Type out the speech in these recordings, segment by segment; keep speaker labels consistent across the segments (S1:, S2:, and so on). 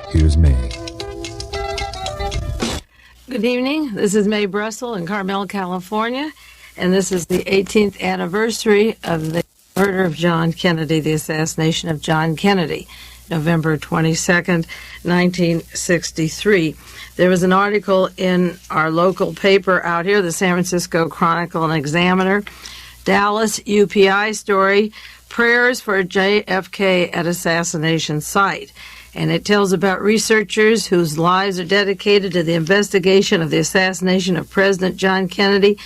S1: Here's Mae.
S2: Good evening. This is Mae Brussell in Carmel, California, and this is the 18th anniversary of the murder of John Kennedy, the assassination of John Kennedy, November 22nd, 1963. There was an article in our local paper out here, the San Francisco Chronicle and Examiner, Dallas UPI story, Prayers for JFK at Assassination Site. And it tells about researchers whose lives are dedicated to the investigation of the assassination of President John Kennedy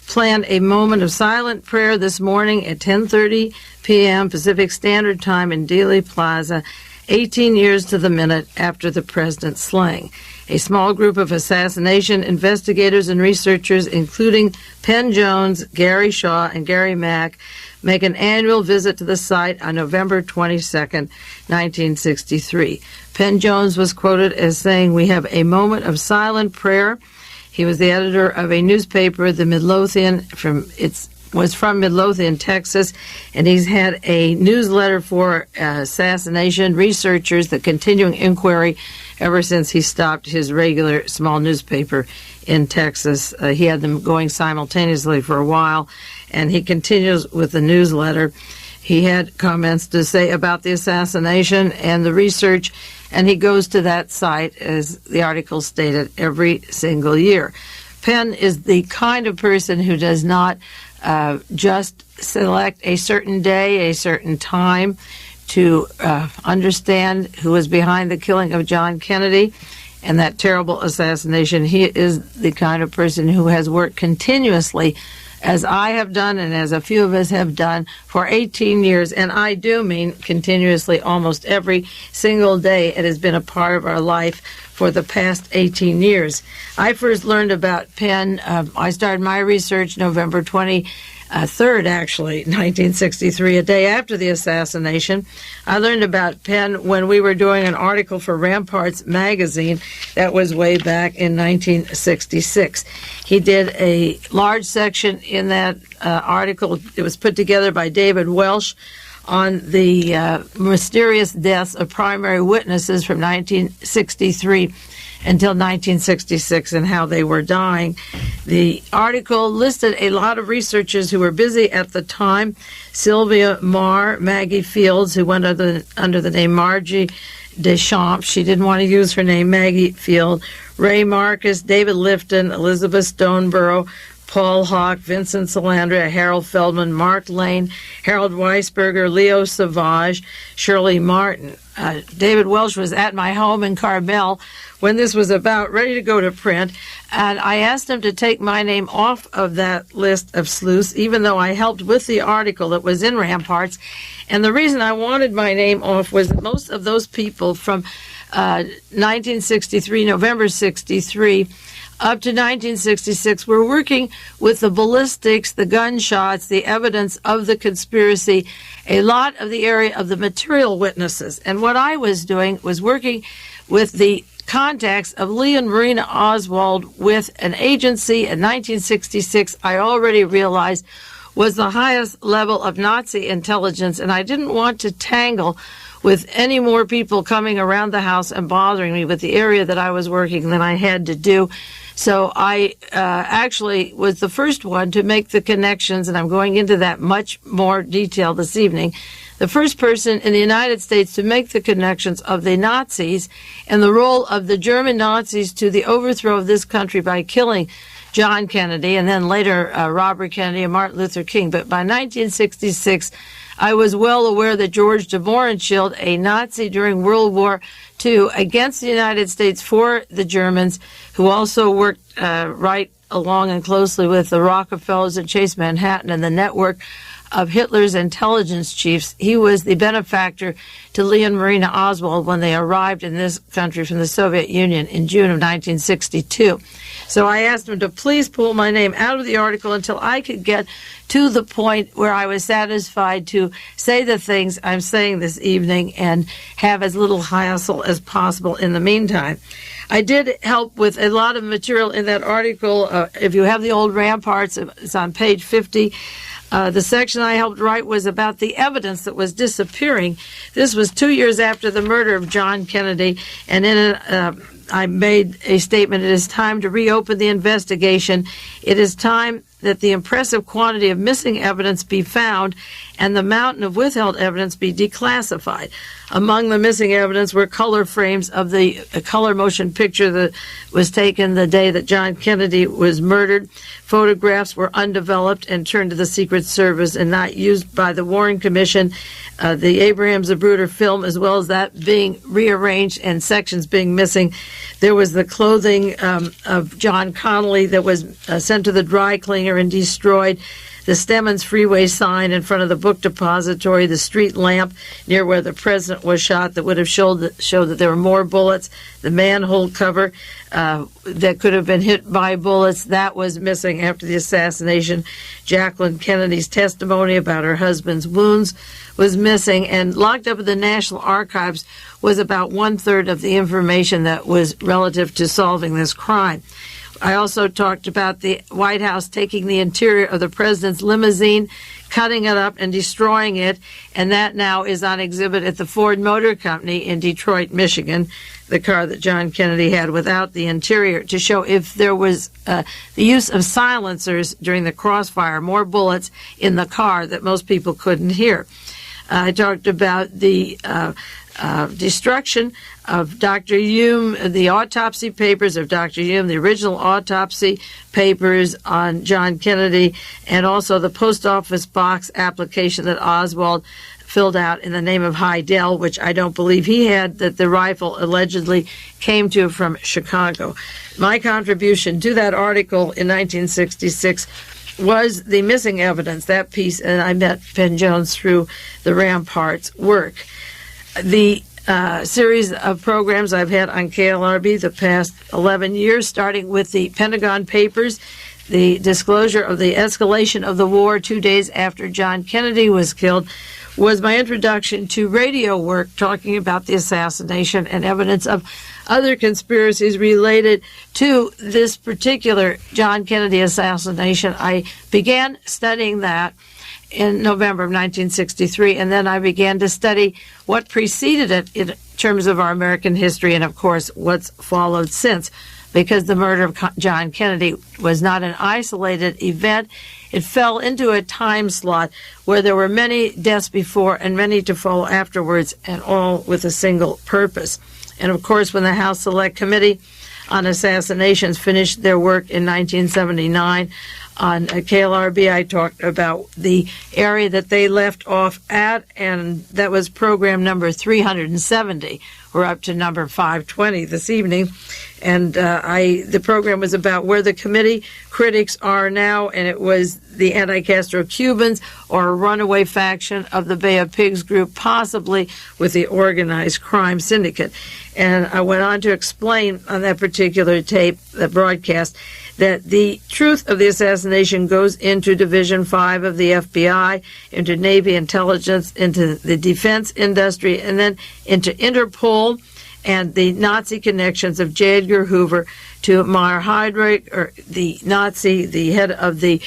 S2: planned a moment of silent prayer this morning at 10:30 p.m. Pacific Standard Time in Dealey Plaza, 18 years to the minute after the president's slaying. A small group of assassination investigators and researchers, including Penn Jones, Gary Shaw, and Gary Mack, make an annual visit to the site on November 22nd, 1963. Penn Jones was quoted as saying, "We have a moment of silent prayer." He was the editor of a newspaper, the Midlothian, was from Midlothian, Texas, and he's had a newsletter for assassination researchers, the continuing inquiry, ever since he stopped his regular small newspaper in Texas. He had them going simultaneously for a while, and he continues with the newsletter. He had comments to say about the assassination and the research, and he goes to that site, as the article stated, every single year. Penn is the kind of person who does not just select a certain day, a certain time to understand who was behind the killing of John Kennedy and that terrible assassination. He is the kind of person who has worked continuously, as I have done and as a few of us have done, for 18 years. And I do mean continuously, almost every single day. It has been a part of our life for the past 18 years. I first learned about Penn. I started my research November 23rd, actually, 1963, a day after the assassination. I learned about Penn when we were doing an article for Ramparts magazine that was way back in 1966. He did a large section in that article. It was put together by David Welsh on the mysterious deaths of primary witnesses from 1963 until 1966 and how they were dying. The article listed a lot of researchers who were busy at the time: Sylvia Marr, Maggie Fields, who went under the name Margie Deschamps. She didn't want to use her name, Maggie Field. Ray Marcus, David Lifton, Elizabeth Stoneborough, Paul Hawk, Vincent Salandra, Harold Feldman, Mark Lane, Harold Weisberger, Leo Savage, Shirley Martin. David Welsh was at my home in Carmel when this was about ready to go to print, and I asked him to take my name off of that list of sleuths, even though I helped with the article that was in Ramparts. And the reason I wanted my name off was that most of those people from 1963, November 63, up to 1966, we're working with the ballistics, the gunshots, the evidence of the conspiracy, a lot of the area of the material witnesses. And what I was doing was working with the contacts of Lee and Marina Oswald with an agency in 1966 I already realized was the highest level of Nazi intelligence, and I didn't want to tangle with any more people coming around the house and bothering me with the area that I was working than I had to do. So I actually was the first one to make the connections, and I'm going into that much more detail this evening. The first person in the United States to make the connections of the Nazis and the role of the German Nazis to the overthrow of this country by killing John Kennedy and then later Robert Kennedy and Martin Luther King. But by 1966, I was well aware that George de Mohrenschildt, a Nazi during World War II against the United States for the Germans, who also worked right along and closely with the Rockefellers and Chase Manhattan and the network of Hitler's intelligence chiefs. He was the benefactor to Lee and Marina Oswald when they arrived in this country from the Soviet Union in June of 1962. So I asked him to please pull my name out of the article until I could get to the point where I was satisfied to say the things I'm saying this evening and have as little hassle as possible in the meantime. I did help with a lot of material in that article. If you have the old Ramparts, it's on page 50. The section I helped write was about the evidence that was disappearing. This was 2 years after the murder of John Kennedy, and in it, I made a statement: it is time to reopen the investigation. It is time that the impressive quantity of missing evidence be found and the mountain of withheld evidence be declassified. Among the missing evidence were color frames of the color motion picture that was taken the day that John Kennedy was murdered. Photographs were undeveloped and turned to the Secret Service and not used by the Warren Commission. The Abraham Zapruder film, as well as that being rearranged and sections being missing. There was the clothing of John Connolly that was sent to the dry cleaner and destroyed. The Stemmons Freeway sign in front of the book depository, the street lamp near where the president was shot that would have showed that there were more bullets, the manhole cover that could have been hit by bullets, that was missing after the assassination. Jacqueline Kennedy's testimony about her husband's wounds was missing, and locked up in the National Archives was about 1/3 of the information that was relative to solving this crime. I also talked about the White House taking the interior of the president's limousine, cutting it up and destroying it, and that now is on exhibit at the Ford Motor Company in Detroit, Michigan, the car that John Kennedy had without the interior, to show if there was the use of silencers during the crossfire, more bullets in the car that most people couldn't hear. I talked about the destruction of Dr. Hume, the autopsy papers of Dr. Hume, the original autopsy papers on John Kennedy, and also the post office box application that Oswald filled out in the name of Heidel, which I don't believe he had, that the rifle allegedly came to from Chicago. My contribution to that article in 1966 was the missing evidence, that piece, and I met Penn Jones through the Ramparts work. The series of programs I've had on KLRB the past 11 years, starting with the Pentagon Papers, the disclosure of the escalation of the war 2 days after John Kennedy was killed, was my introduction to radio work talking about the assassination and evidence of other conspiracies related to this particular John Kennedy assassination. I began studying that in November of 1963, and then I began to study what preceded it in terms of our American history and, of course, what's followed since, because the murder of John Kennedy was not an isolated event. It fell into a time slot where there were many deaths before and many to follow afterwards, and all with a single purpose. And, of course, when the House Select Committee on Assassinations finished their work in 1979, on KLRB, I talked about the area that they left off at, and that was program number 370. We're up to number 520 this evening. And the program was about where the committee critics are now, and it was the anti-Castro Cubans or a runaway faction of the Bay of Pigs group, possibly with the organized crime syndicate. And I went on to explain on that particular tape, that broadcast, that the truth of the assassination goes into Division 5 of the FBI, into Navy intelligence, into the defense industry, and then into Interpol and the Nazi connections of J. Edgar Hoover to Meyer Heydrich, or the Nazi, the head of the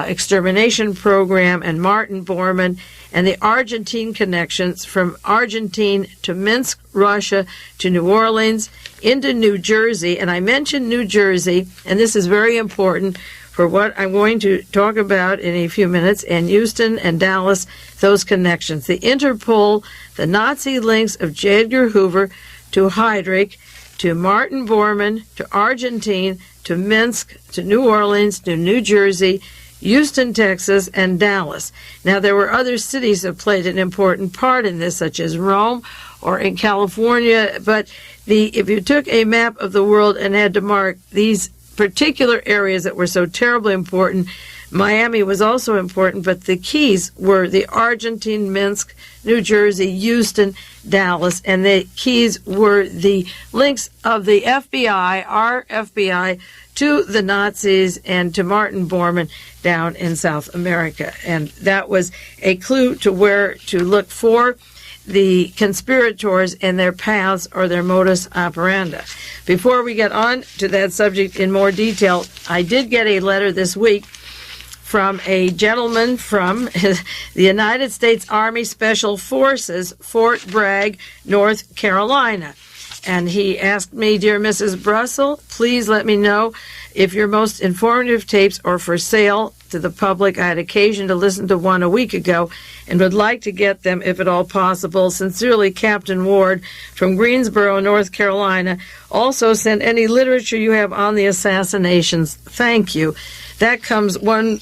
S2: extermination program, and Martin Bormann, and the Argentine connections from Argentine to Minsk, Russia, to New Orleans, into New Jersey. And I mentioned New Jersey, and this is very important for what I'm going to talk about in a few minutes, and Houston and Dallas, those connections. The Interpol, the Nazi links of J. Edgar Hoover to Heydrich, to Martin Bormann, to Argentine, to Minsk, to New Orleans, to New Jersey, Houston, Texas, and Dallas. Now, there were other cities that played an important part in this, such as Rome or in California, but if you took a map of the world and had to mark these particular areas that were so terribly important, Miami was also important, but the keys were the Argentine, Minsk, New Jersey, Houston, Dallas, and the keys were the links of the FBI, our FBI, to the Nazis and to Martin Bormann down in South America. And that was a clue to where to look for the conspirators and their paths or their modus operandi. Before we get on to that subject in more detail, I did get a letter this week from a gentleman from the United States Army Special Forces, Fort Bragg, North Carolina. And he asked me, "Dear Mrs. Brussell, please let me know if your most informative tapes are for sale to the public. I had occasion to listen to one a week ago and would like to get them if at all possible. Sincerely, Captain Ward from Greensboro, North Carolina. Also, send any literature you have on the assassinations. Thank you." That comes 1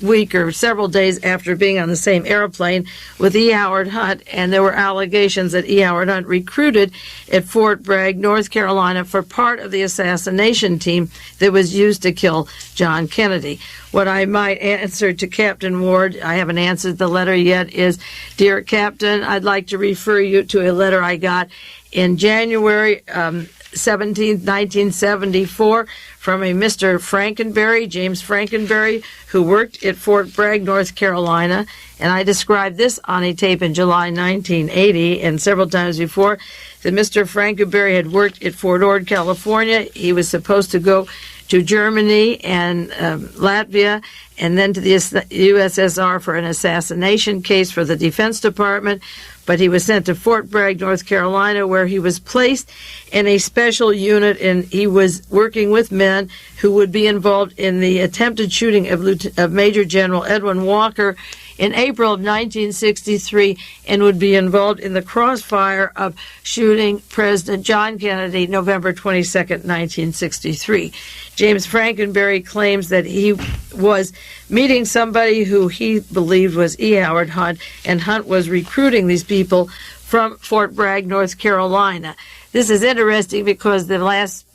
S2: week or several days after being on the same airplane with E. Howard Hunt, and there were allegations that E. Howard Hunt recruited at Fort Bragg, North Carolina, for part of the assassination team that was used to kill John Kennedy. What I might answer to Captain Ward, I haven't answered the letter yet, is, "Dear Captain, I'd like to refer you to a letter I got in January 17th, 1974, from a Mr. Frankenberry, James Frankenberry, who worked at Fort Bragg, North Carolina. And I described this on a tape in July 1980 and several times before, that Mr. Frankenberry had worked at Fort Ord, California. He was supposed to go to Germany and Latvia, and then to the USSR for an assassination case for the Defense Department. But he was sent to Fort Bragg, North Carolina, where he was placed in a special unit, and he was working with men who would be involved in the attempted shooting of Major General Edwin Walker in April of 1963, and would be involved in the crossfire of shooting President John Kennedy November 22nd, 1963. James Frankenberry claims that he was meeting somebody who he believed was E. Howard Hunt, and Hunt was recruiting these people from Fort Bragg, North Carolina. This is interesting because the last,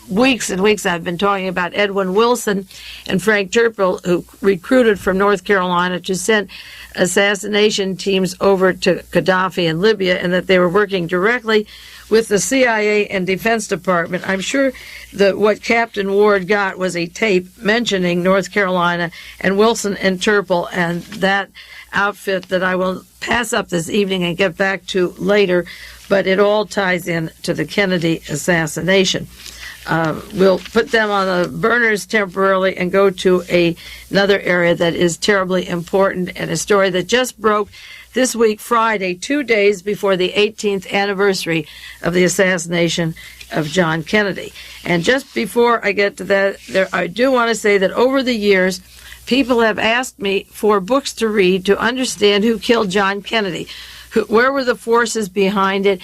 S2: weeks and weeks I've been talking about Edwin Wilson and Frank Turpel, who recruited from North Carolina to send assassination teams over to Gaddafi in Libya, and that they were working directly with the CIA and Defense Department. I'm sure that what Captain Ward got was a tape mentioning North Carolina and Wilson and Turpel, and that outfit that I will pass up this evening and get back to later, but it all ties in to the Kennedy assassination. We'll put them on the burners temporarily and go to another area that is terribly important, and a story that just broke this week, Friday, 2 days before the 18th anniversary of the assassination of John Kennedy. And just before I get to that, I do want to say that over the years, people have asked me for books to read to understand who killed John Kennedy. Where were the forces behind it?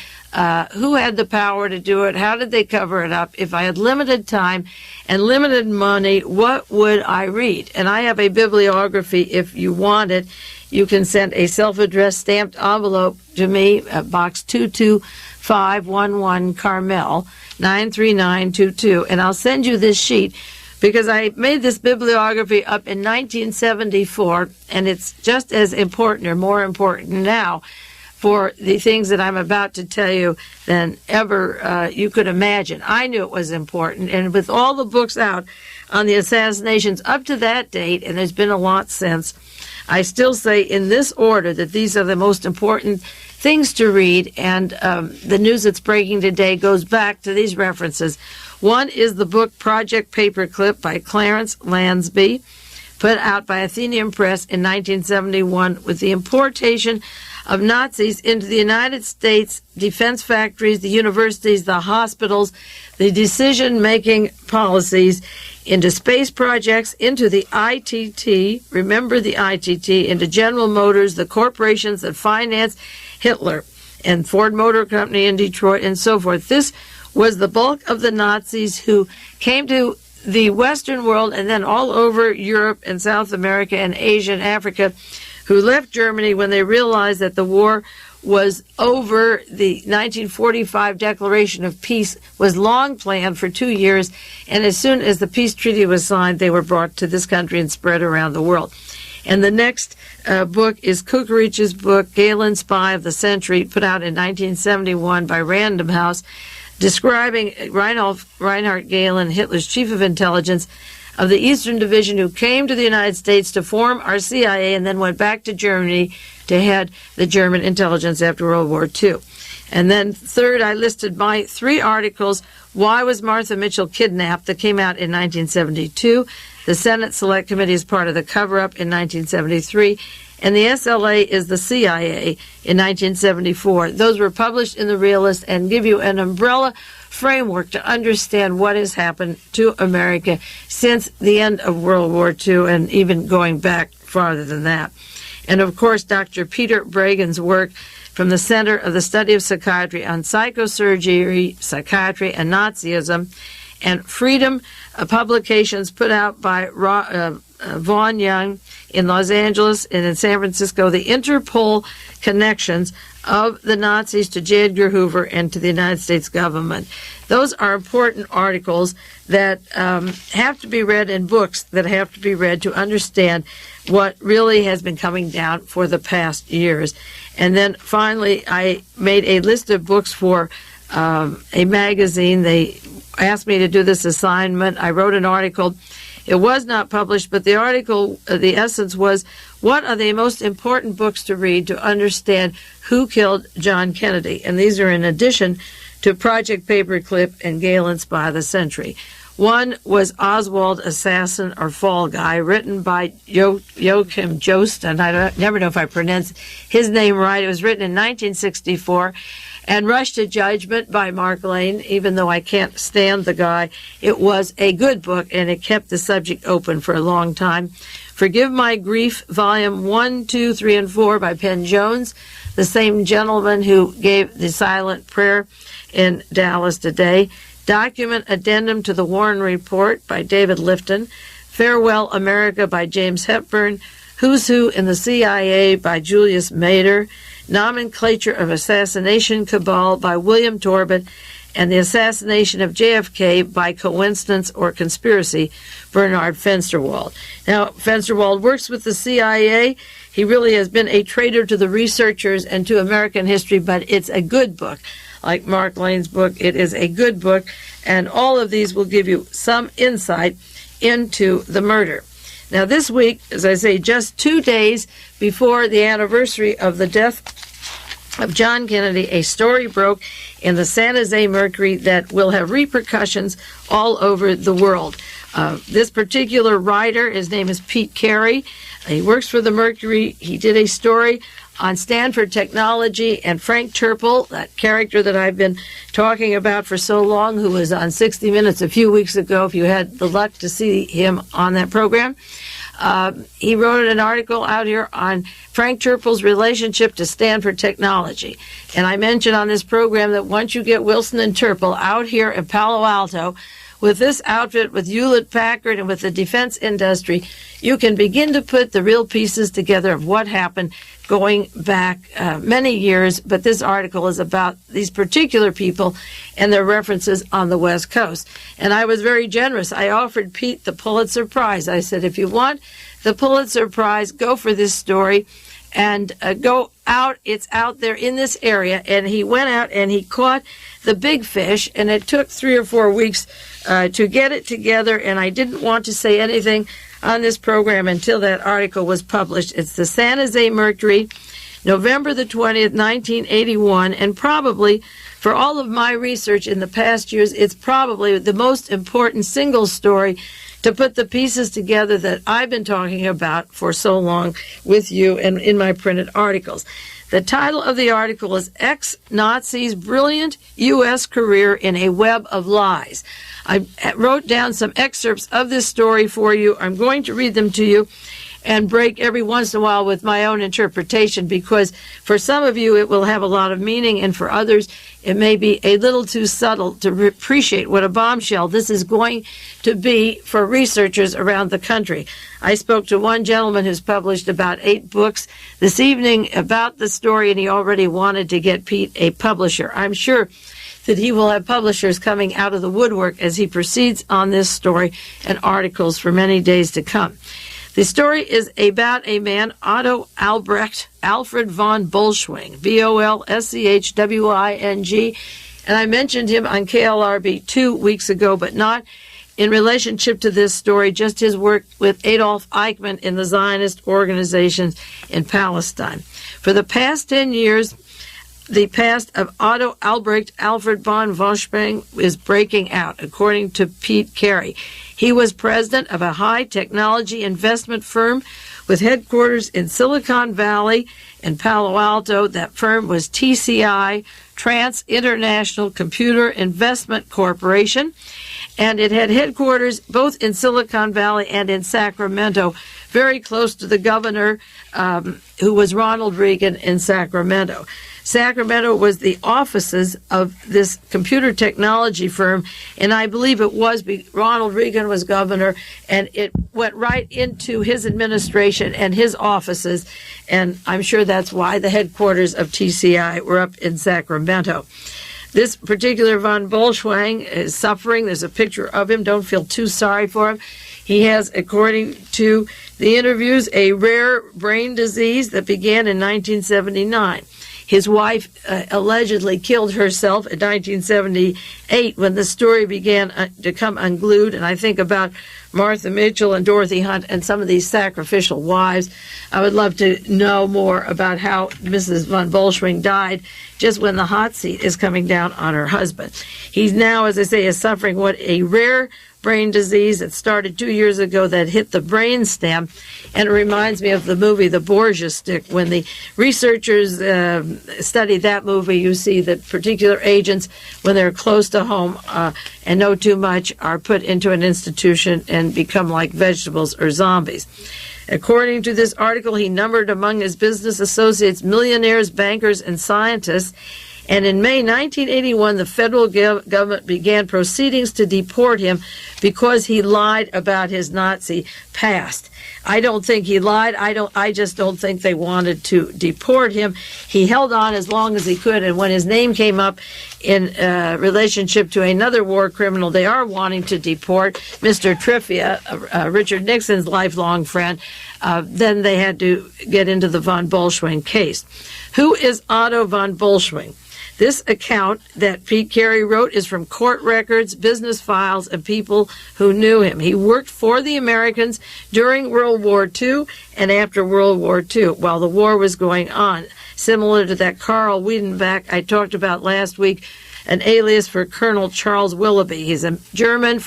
S2: Who had the power to do it? How did they cover it up? If I had limited time and limited money, what would I read? And I have a bibliography if you want it. You can send a self-addressed stamped envelope to me at Box 22511, Carmel, 93922, and I'll send you this sheet, because I made this bibliography up in 1974, and it's just as important or more important now for the things that I'm about to tell you than ever you could imagine. I knew it was important, and with all the books out on the assassinations up to that date, and there's been a lot since, I still say in this order that these are the most important things to read, and the news that's breaking today goes back to these references. One is the book Project Paperclip by Clarence Lansby, put out by Athenaeum Press in 1971, with the importation of Nazis into the United States defense factories, the universities, the hospitals, the decision-making policies, into space projects, into the ITT, remember the ITT, into General Motors, the corporations that financed Hitler, and Ford Motor Company in Detroit, and so forth. This was the bulk of the Nazis who came to the Western world and then all over Europe and South America and Asia and Africa, who left Germany when they realized that the war was over. The 1945 Declaration of Peace was long planned for 2 years, and as soon as the peace treaty was signed, they were brought to this country and spread around the world. And the next book is Kukerich's book, Gehlen, Spy of the Century, put out in 1971 by Random House, describing Reinhard Gehlen, Hitler's chief of intelligence of the Eastern Division, who came to the United States to form our CIA and then went back to Germany to head the German intelligence after World War II. And then third, I listed my 3 articles, Why Was Martha Mitchell Kidnapped, that came out in 1972, The Senate Select Committee is part of the cover-up in 1973, and the SLA is the CIA in 1974. Those were published in The Realist and give you an umbrella framework to understand what has happened to America since the end of World War II and even going back farther than that. And of course, Dr. Peter Bregan's work from the Center of the Study of Psychiatry on Psychosurgery, Psychiatry, and Nazism, and Freedom publications put out by Vaughn Young in Los Angeles and in San Francisco, the Interpol connections of the Nazis to J. Edgar Hoover and to the United States government. Those are important articles that have to be read in books that have to be read to understand what really has been coming down for the past years. And then finally, I made a list of books for a magazine. They asked me to do this assignment. I wrote an article. It was not published, but the article, the essence was, what are the most important books to read to understand who killed John Kennedy? And these are in addition to Project Paperclip and Gehlen Spy of the Century. One was Oswald, Assassin or Fall Guy, written by Joachim Jost, and I never know if I pronounce his name right. It was written in 1964. And Rush to Judgment by Mark Lane, even though I can't stand the guy. It was a good book, and it kept the subject open for a long time. Forgive My Grief, Volume 1, 2, 3, and 4 by Penn Jones, the same gentleman who gave the silent prayer in Dallas today. Document Addendum to the Warren Report by David Lifton. Farewell America by James Hepburn. Who's Who in the CIA by Julius Mader. Nomenclature of Assassination Cabal by William Torbett, and The Assassination of JFK by Coincidence or Conspiracy, Bernard Fensterwald. Now, Fensterwald works with the CIA. He really has been a traitor to the researchers and to American history, but it's a good book. Like Mark Lane's book, it is a good book, and all of these will give you some insight into the murder. Now, this week, as I say, just 2 days before the anniversary of the death of John Kennedy, a story broke in the San Jose Mercury that will have repercussions all over the world. This particular writer, his name is Pete Carey. He works for the Mercury. He did a story on Stanford Technology and Frank Turple, that character that I've been talking about for so long, who was on 60 Minutes a few weeks ago, if you had the luck to see him on that program. He wrote an article out here on Frank Turple's relationship to Stanford Technology. And I mentioned on this program that once you get Wilson and Turple out here in Palo Alto, with this outfit, with Hewlett-Packard and with the defense industry, you can begin to put the real pieces together of what happened going back many years. But this article is about these particular people and their references on the West Coast. And I was very generous. I offered Pete the Pulitzer Prize. I said, if you want the Pulitzer Prize, go for this story and go out. It's out there in this area. And he went out and he caught the big fish, and it took 3 or 4 weeks to get it together, and I didn't want to say anything on this program until that article was published. It's the San Jose Mercury, November the 20th, 1981, and probably, for all of my research in the past years, it's probably the most important single story to put the pieces together that I've been talking about for so long with you and in my printed articles. The title of the article is Ex-Nazis' Brilliant U.S. Career in a Web of Lies. I wrote down some excerpts of this story for you. I'm going to read them to you and break every once in a while with my own interpretation, because for some of you it will have a lot of meaning, and for others it may be a little too subtle to appreciate what a bombshell this is going to be for researchers around the country. I spoke to one gentleman who's published about 8 books this evening about the story, and he already wanted to get Pete a publisher. I'm sure that he will have publishers coming out of the woodwork as he proceeds on this story and articles for many days to come. The story is about a man, Otto Albrecht, Alfred von Bolschwing, Bolschwing, and I mentioned him on KLRB 2 weeks ago, but not in relationship to this story, just his work with Adolf Eichmann in the Zionist organizations in Palestine. For the past 10 years, The past of Otto Albrecht Alfred von Bolschwing is breaking out, according to Pete Carey. He was president of a high-technology investment firm with headquarters in Silicon Valley and Palo Alto. That firm was TCI, Trans International Computer Investment Corporation, and it had headquarters both in Silicon Valley and in Sacramento, very close to the governor, who was Ronald Reagan in Sacramento. Sacramento was the offices of this computer technology firm, and I believe it was Ronald Reagan was governor, and it went right into his administration and his offices, and I'm sure that's why the headquarters of TCI were up in Sacramento. This particular von Bolschwing is suffering. There's a picture of him. Don't feel too sorry for him. He has, according to the interviews, a rare brain disease that began in 1979. His wife allegedly killed herself in 1978 when the story began to come unglued. And I think about Martha Mitchell and Dorothy Hunt and some of these sacrificial wives. I would love to know more about how Mrs. von Bolschwing died just when the hot seat is coming down on her husband. He's now, as I say, is suffering what a rare brain disease that started 2 years ago that hit the brain stem, and it reminds me of the movie The Borgia Stick. When the researchers study that movie, you see that particular agents, when they're close to home and know too much, are put into an institution and become like vegetables or zombies. According to this article, he numbered among his business associates millionaires, bankers, and scientists. And in May 1981, the federal government began proceedings to deport him because he lied about his Nazi past. I don't think he lied. I just don't think they wanted to deport him. He held on as long as he could, and when his name came up in relationship to another war criminal they are wanting to deport, Mr. Trivia, Richard Nixon's lifelong friend, then they had to get into the von Bolschwing case. Who is Otto von Bolschwing? This account that Pete Carey wrote is from court records, business files, and people who knew him. He worked for the Americans during World War II and after World War II while the war was going on, similar to that Carl Wiedenbeck I talked about last week, an alias for Colonel Charles Willoughby. He's a German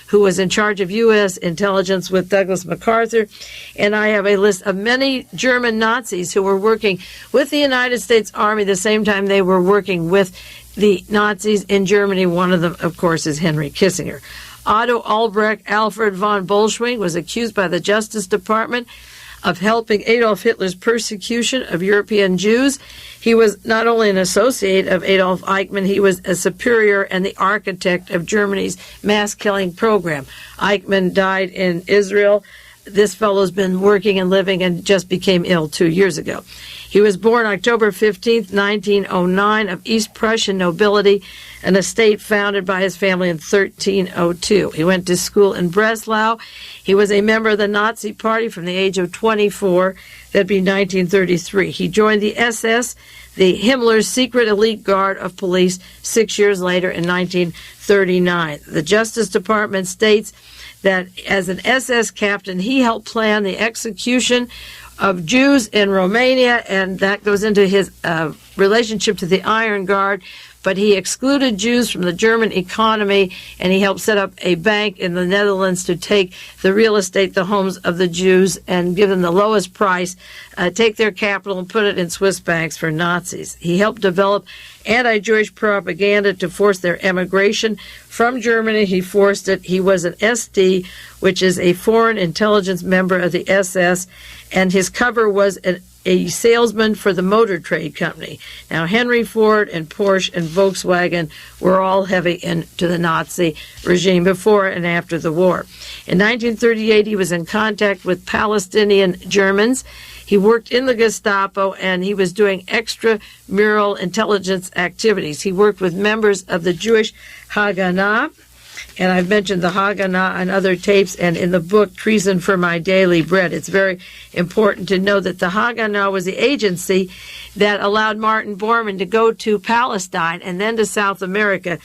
S2: who was in charge of U.S. intelligence with Douglas MacArthur. And I have a list of many German Nazis who were working with the United States Army the same time they were working with the Nazis in Germany. One of them, of course, is Henry Kissinger. Otto Albrecht Alfred von Bolschwing was accused by the Justice Department of helping Adolf Hitler's persecution of European Jews. He was not only an associate of Adolf Eichmann, he was a superior and the architect of Germany's mass-killing program. Eichmann died in Israel. This fellow's been working and living and just became ill 2 years ago. He was born October 15th, 1909, of East Prussian nobility, an estate founded by his family in 1302. He went to school in Breslau. He was a member of the Nazi Party from the age of 24. That'd be 1933. He joined the SS, the Himmler's secret elite guard of police, 6 years later in 1939. The Justice Department states that as an SS captain, he helped plan the execution of Jews in Romania, and that goes into his relationship to the Iron Guard. But he excluded Jews from the German economy, and he helped set up a bank in the Netherlands to take the real estate, the homes of the Jews, and give them the lowest price, take their capital and put it in Swiss banks for Nazis. He helped develop anti-Jewish propaganda to force their emigration from Germany. He forced it. He was an SD, which is a foreign intelligence member of the SS, and his cover was a salesman for the Motor Trade Company. Now, Henry Ford and Porsche and Volkswagen were all heavy into the Nazi regime before and after the war. In 1938, he was in contact with Palestinian Germans. He worked in the Gestapo, and he was doing extramural intelligence activities. He worked with members of the Jewish Haganah, and I've mentioned the Haganah on other tapes and in the book Treason for My Daily Bread. It's very important to know that the Haganah was the agency that allowed Martin Bormann to go to Palestine and then to South America.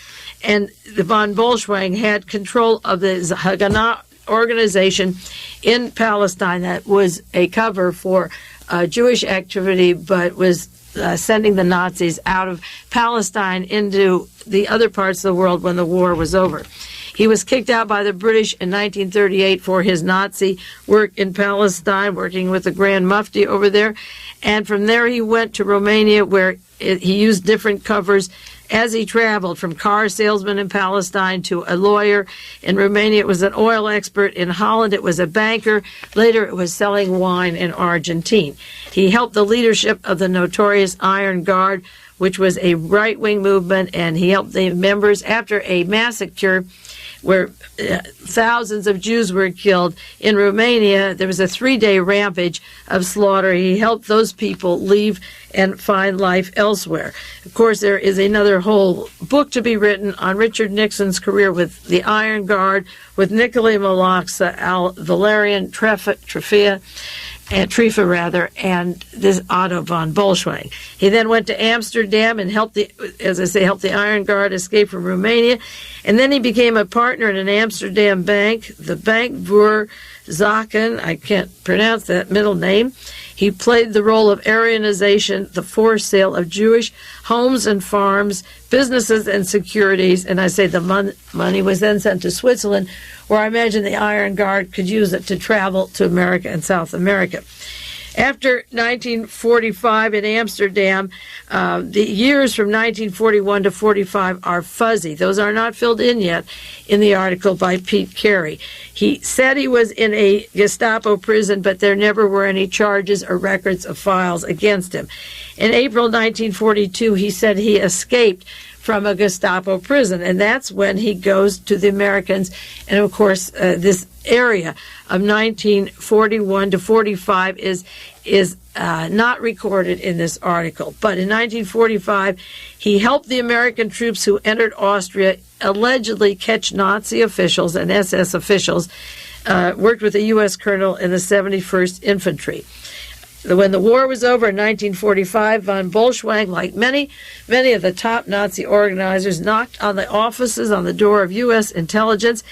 S2: And the von Bolschwing had control of the Haganah organization in Palestine that was a cover for Jewish activity, but was sending the Nazis out of Palestine into the other parts of the world when the war was over. He was kicked out by the British in 1938 for his Nazi work in Palestine, working with the Grand Mufti over there. And from there he went to Romania, where he used different covers as he traveled, from car salesman in Palestine to a lawyer. In Romania, it was an oil expert. In Holland, it was a banker. Later, it was selling wine in Argentina. He helped the leadership of the notorious Iron Guard, which was a right-wing movement, and he helped the members after a massacre where thousands of Jews were killed in Romania. There was a 3-day rampage of slaughter. He helped those people leave and find life elsewhere. Of course, there is another whole book to be written on Richard Nixon's career with the Iron Guard, with Nikolai Maloxa, Valerian Trifa, and this Otto von Bolschwing. He then went to Amsterdam and helped the Iron Guard escape from Romania. And then he became a partner in an Amsterdam bank, the Bank voor Zaken. I can't pronounce that middle name. He played the role of Aryanization, the forced sale of Jewish homes and farms, businesses and securities. And I say the money was then sent to Switzerland, where I imagine the Iron Guard could use it to travel to America and South America. After 1945 in Amsterdam, the years from 1941 to 45 are fuzzy. Those are not filled in yet in the article by Pete Carey. He said he was in a Gestapo prison, but there never were any charges or records of files against him. In April 1942, he said he escaped from a Gestapo prison, and that's when he goes to the Americans. And of course, this area of 1941 to 45 is not recorded in this article. But in 1945, he helped the American troops who entered Austria allegedly catch Nazi officials and SS officials, worked with a U.S. colonel in the 71st Infantry. When the war was over in 1945, von Bolschwing, like many of the top Nazi organizers, knocked on the offices on the door of U.S. intelligence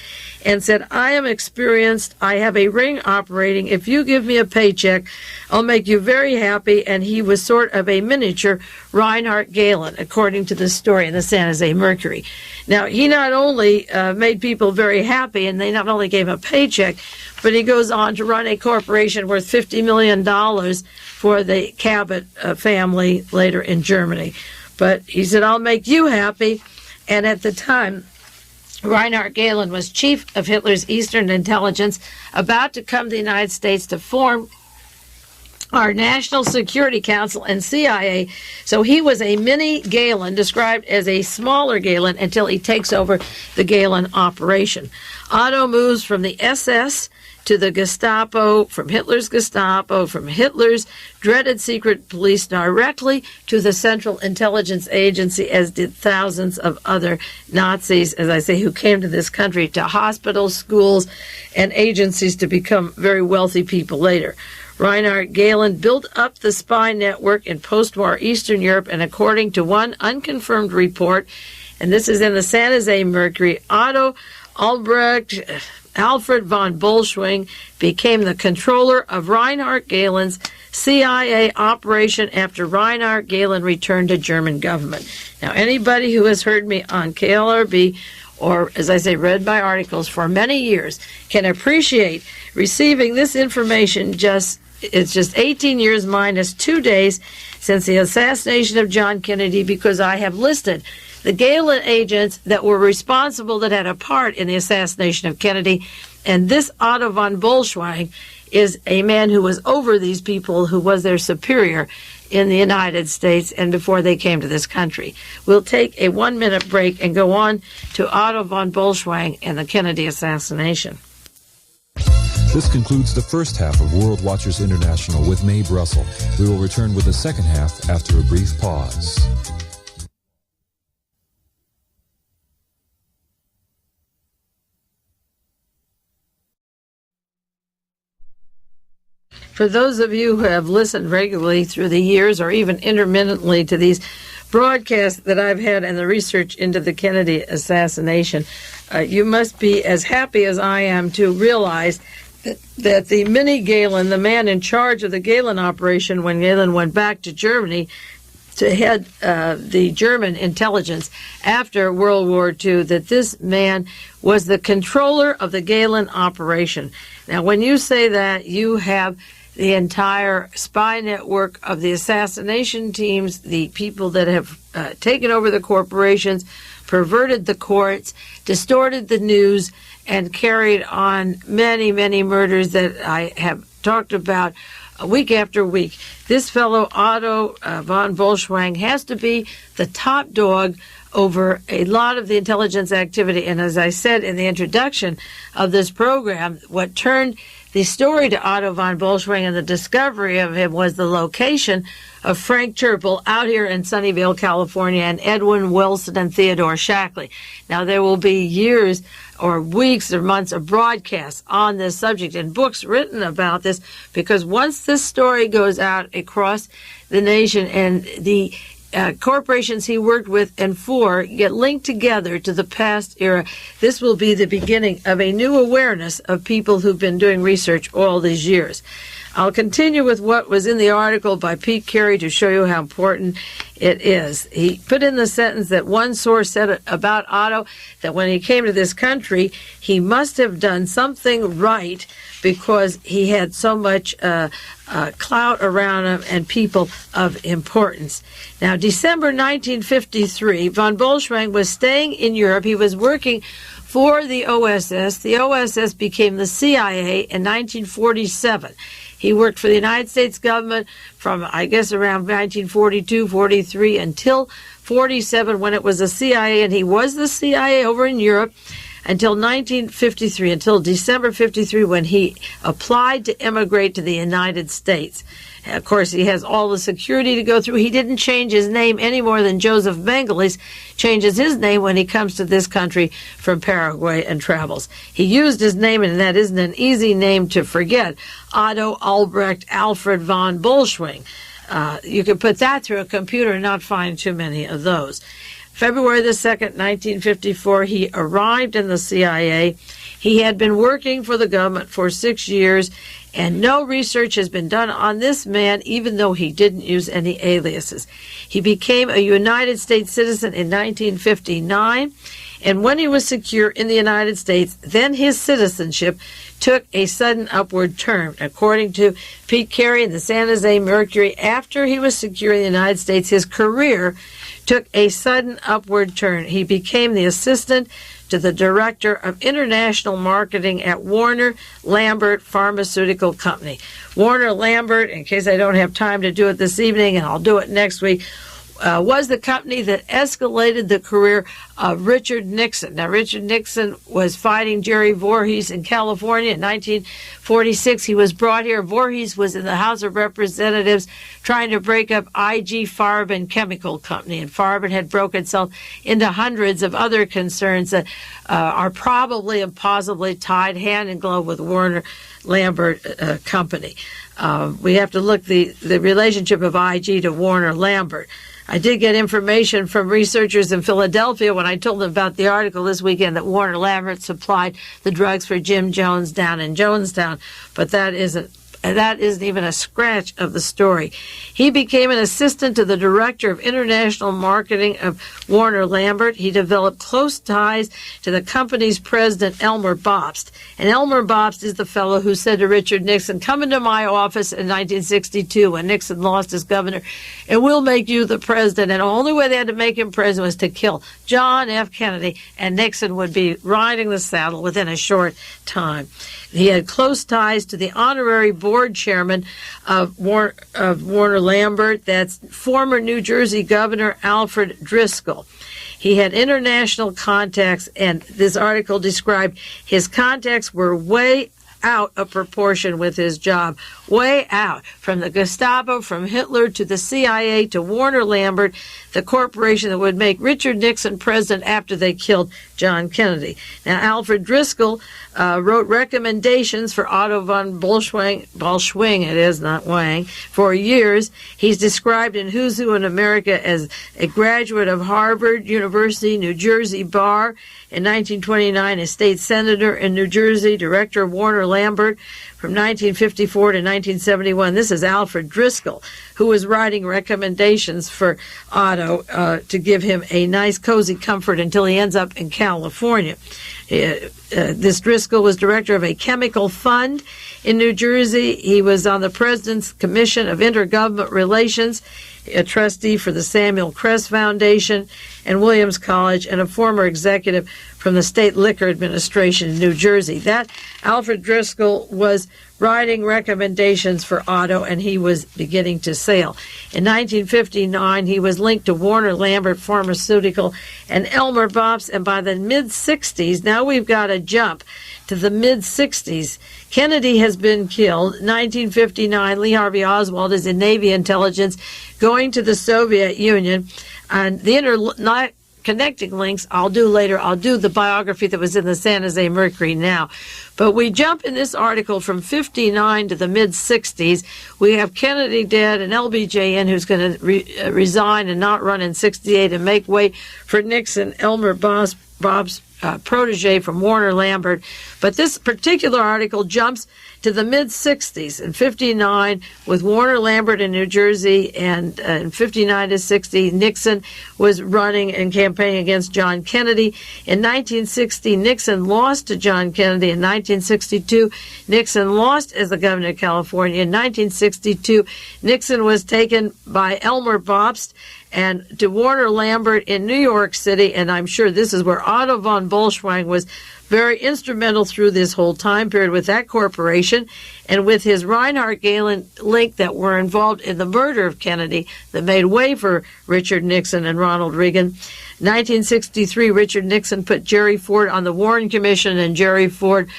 S2: and said, "I am experienced. I have a ring operating. If you give me a paycheck, I'll make you very happy." And he was sort of a miniature Reinhard Gehlen, according to the story in the San Jose Mercury. Now, he not only made people very happy, and they not only gave him a paycheck, but he goes on to run a corporation worth $50 million for the Cabot family later in Germany. But he said, "I'll make you happy." And at the time, Reinhard Gehlen was chief of Hitler's Eastern Intelligence, about to come to the United States to form our National Security Council and CIA. So he was a mini Gehlen, described as a smaller Gehlen, until he takes over the Gehlen operation. Otto moves from the SS to the Gestapo, from Hitler's Gestapo, from Hitler's dreaded secret police, directly to the Central Intelligence Agency, as did thousands of other Nazis, as I say, who came to this country, to hospitals, schools, and agencies to become very wealthy people later. Reinhard Gehlen built up the spy network in post-war Eastern Europe, and according to one unconfirmed report, and this is in the San Jose Mercury, Otto Albrecht Alfred von Bolschwing became the controller of Reinhard Gehlen's CIA operation after Reinhard Gehlen returned to German government. Now, anybody who has heard me on KLRB, or, as I say, read my articles for many years, can appreciate receiving this information. It's just 18 years minus 2 days since the assassination of John Kennedy, because I have listed the Gehlen agents that were responsible, that had a part in the assassination of Kennedy. And this Otto von Bolschwing is a man who was over these people, who was their superior in the United States and before they came to this country. We'll take a 1-minute break and go on to Otto von Bolschwing and the Kennedy assassination.
S1: This concludes the first half of World Watchers International with Mae Brussell. We will return with the second half after a brief pause.
S2: For those of you who have listened regularly through the years, or even intermittently, to these broadcasts that I've had and the research into the Kennedy assassination, you must be as happy as I am to realize that the mini Gehlen, the man in charge of the Gehlen operation when Gehlen went back to Germany, to head the German intelligence after World War II, that this man was the controller of the Gehlen operation. Now, when you say that, you have the entire spy network of the assassination teams, the people that have taken over the corporations, perverted the courts, distorted the news, and carried on many, many murders that I have talked about week after week. This fellow, Otto von Bolschwing, has to be the top dog over a lot of the intelligence activity. And as I said in the introduction of this program, what turned the story to Otto von Bolschwing and the discovery of him was the location of Frank Turpel out here in Sunnyvale, California, and Edwin Wilson and Theodore Shackley. Now, there will be years or weeks or months of broadcasts on this subject and books written about this, because once this story goes out across the nation and the corporations he worked with and for get linked together to the past era, this will be the beginning of a new awareness of people who've been doing research all these years. I'll continue with what was in the article by Pete Carey to show you how important it is. He put in the sentence that one source said about Otto that when he came to this country, he must have done something right because he had so much clout around him and people of importance. Now, December 1953, von Bolschwing was staying in Europe. He was working for the OSS. The OSS became the CIA in 1947. He worked for the United States government from, I guess, around 1942, 43 until 47 when it was the CIA, and he was the CIA over in Europe until 1953, until December 53 when he applied to immigrate to the United States. Of course, he has all the security to go through. He didn't change his name any more than Joseph Mengele changes his name when he comes to this country from Paraguay and travels. He used his name, and that isn't an easy name to forget, Otto Albrecht Alfred von Bolschwing. You can put that through a computer and not find too many of those. February the 2nd, 1954, he arrived in the CIA. He had been working for the government for 6 years, and no research has been done on this man, even though he didn't use any aliases. He became a United States citizen in 1959, and when he was secure in the United States, then his citizenship took a sudden upward turn. According to Pete Carey in the San Jose Mercury, after he was secure in the United States, his career took a sudden upward turn. He became the assistant to the director of international marketing at Warner Lambert Pharmaceutical Company. Warner Lambert, in case I don't have time to do it this evening, and I'll do it next week, was the company that escalated the career of Richard Nixon. Now, Richard Nixon was fighting Jerry Voorhees in California in 1946. He was brought here. Voorhees was in the House of Representatives trying to break up IG Farben Chemical Company, and Farben had broken itself into hundreds of other concerns that are probably and possibly tied hand in glove with Warner Lambert Company. We have to look the relationship of IG to Warner Lambert. I did get information from researchers in Philadelphia when I told them about the article this weekend that Warner Lambert supplied the drugs for Jim Jones down in Jonestown, but that isn't even a scratch of the story. He became an assistant to the director of international marketing of Warner Lambert. He developed close ties to the company's president, Elmer Bobst. And Elmer Bobst is the fellow who said to Richard Nixon, "Come into my office in 1962 when Nixon lost as governor, and we'll make you the president." And the only way they had to make him president was to kill John F. Kennedy, and Nixon would be riding the saddle within a short time. He had close ties to the honorary board chairman of Warner Lambert. That's former New Jersey Governor Alfred Driscoll. He had international contacts, and this article described his contacts were way out of proportion with his job, way out. From the Gestapo, from Hitler to the CIA to Warner Lambert, the corporation that would make Richard Nixon president after they killed John Kennedy. Now, Alfred Driscoll wrote recommendations for Otto von Bolschwing, it is, not Wang, for years. He's described in Who's Who in America as a graduate of Harvard University, New Jersey Bar. In 1929, a state senator in New Jersey, director of Warner Lambert from 1954 to 1971. This is Alfred Driscoll, who was writing recommendations for Otto to give him a nice, cozy comfort until he ends up in California. This Driscoll was director of a chemical fund in New Jersey. He was on the President's Commission of Intergovernmental Relations, a trustee for the Samuel Crest Foundation and Williams College, and a former executive from the State Liquor Administration in New Jersey. That Alfred Driscoll was writing recommendations for Otto, and he was beginning to sail. In 1959, he was linked to Warner Lambert Pharmaceutical and Elmer Bops, and by the mid-60s, now we've got a jump to the mid-60s. Kennedy has been killed. 1959, Lee Harvey Oswald is in Navy intelligence going to the Soviet Union, and the connecting links I'll do later. I'll do the biography that was in the San Jose Mercury now. But we jump in this article from 59 to the mid-60s. We have Kennedy dead and LBJ who's going to resign and not run in 68 and make way for Nixon, Elmer Bob's protege from Warner Lambert. But this particular article jumps to the mid-60s. In 59, with Warner Lambert in New Jersey, and in 59 to 60, Nixon was running and campaigning against John Kennedy. In 1960, Nixon lost to John Kennedy. In 1962, Nixon lost as the governor of California. In 1962, Nixon was taken by Elmer Bobst and to Warner Lambert in New York City, and I'm sure this is where Otto von Bolschwing was very instrumental through this whole time period with that corporation and with his Reinhard Gehlen link that were involved in the murder of Kennedy that made way for Richard Nixon and Ronald Reagan. 1963, Richard Nixon put Jerry Ford on the Warren Commission, and Jerry Ford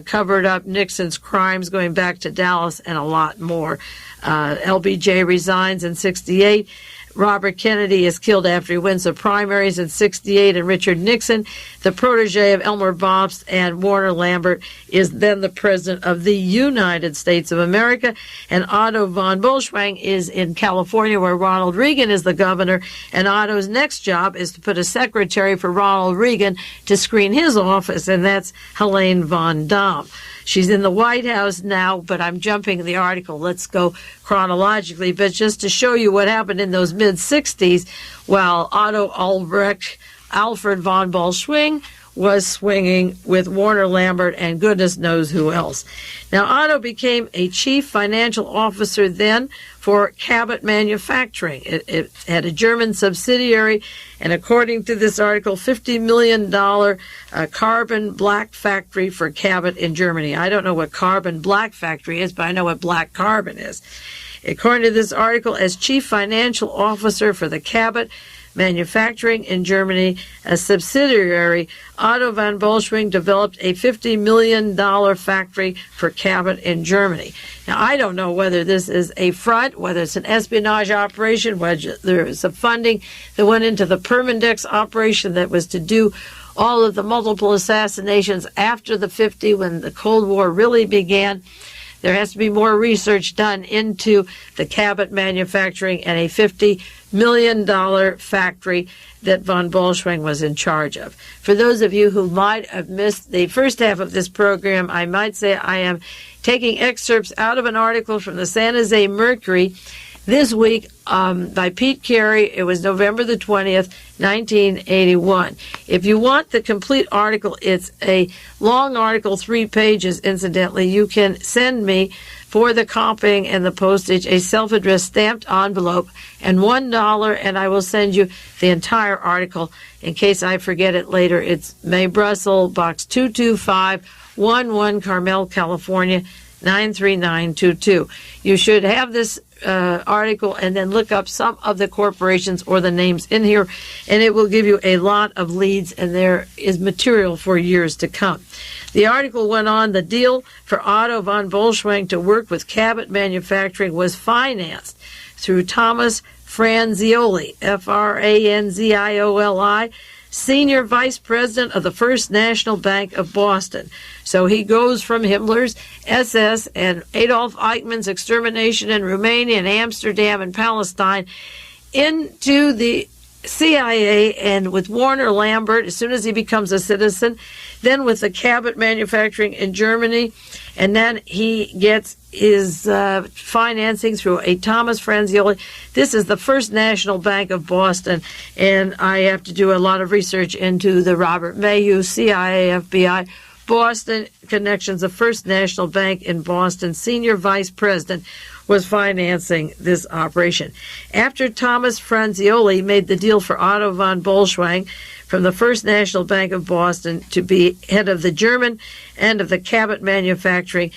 S2: covered up Nixon's crimes going back to Dallas and a lot more. LBJ resigns in 68. Robert Kennedy is killed after he wins the primaries in 68, and Richard Nixon, the protege of Elmer Bobst and Warner Lambert, is then the president of the United States of America, and Otto von Bolschwing is in California where Ronald Reagan is the governor, and Otto's next job is to put a secretary for Ronald Reagan to screen his office, and that's Helene von Dahm. She's in the White House now, but I'm jumping the article. Let's go chronologically. But just to show you what happened in those mid-60s, while Otto Albrecht, Alfred von Bolschwing was swinging with Warner Lambert and goodness knows who else. Now, Otto became a chief financial officer then for Cabot Manufacturing. It had a German subsidiary, and according to this article, $50 million carbon black factory for Cabot in Germany. I don't know what carbon black factory is, but I know what black carbon is. According to this article, as chief financial officer for the Cabot Manufacturing in Germany, a subsidiary, Otto von Bolschwing developed a $50 million factory for Cabot in Germany. Now, I don't know whether this is a front, whether it's an espionage operation, whether there is some funding that went into the Permindex operation that was to do all of the multiple assassinations after the 50 when the Cold War really began. There has to be more research done into the Cabot Manufacturing and a $50 million factory that von Bolschwing was in charge of. For those of you who might have missed the first half of this program, I might say I am taking excerpts out of an article from the San Jose Mercury this week by Pete Carey. It was November the 20th, 1981. If you want the complete article, it's a long article, 3 pages, incidentally. You can send me, for the copying and the postage, a self-addressed stamped envelope and $1, and I will send you the entire article in case I forget it later. It's Mae Brussell, Box 22511, Carmel, California, 93922. You should have this article and then look up some of the corporations or the names in here, and it will give you a lot of leads, and there is material for years to come. The article went on, the deal for Otto von Bolschwing to work with Cabot Manufacturing was financed through Thomas Franzioli, Franzioli, Senior Vice President of the First National Bank of Boston. So he goes from Himmler's SS and Adolf Eichmann's extermination in Romania and Amsterdam and Palestine into the CIA, and with Warner Lambert as soon as he becomes a citizen, then with the Cabot Manufacturing in Germany, And then he gets his financing through a Thomas Franzioli. This is the First National Bank of Boston, and I have to do a lot of research into the Robert Mayhew, CIA, FBI, Boston connections. The First National Bank in Boston senior vice president was financing this operation. After Thomas Franzioli made the deal for Otto von Bolschwing from the First National Bank of Boston to be head of the German end of the cabinet manufacturing,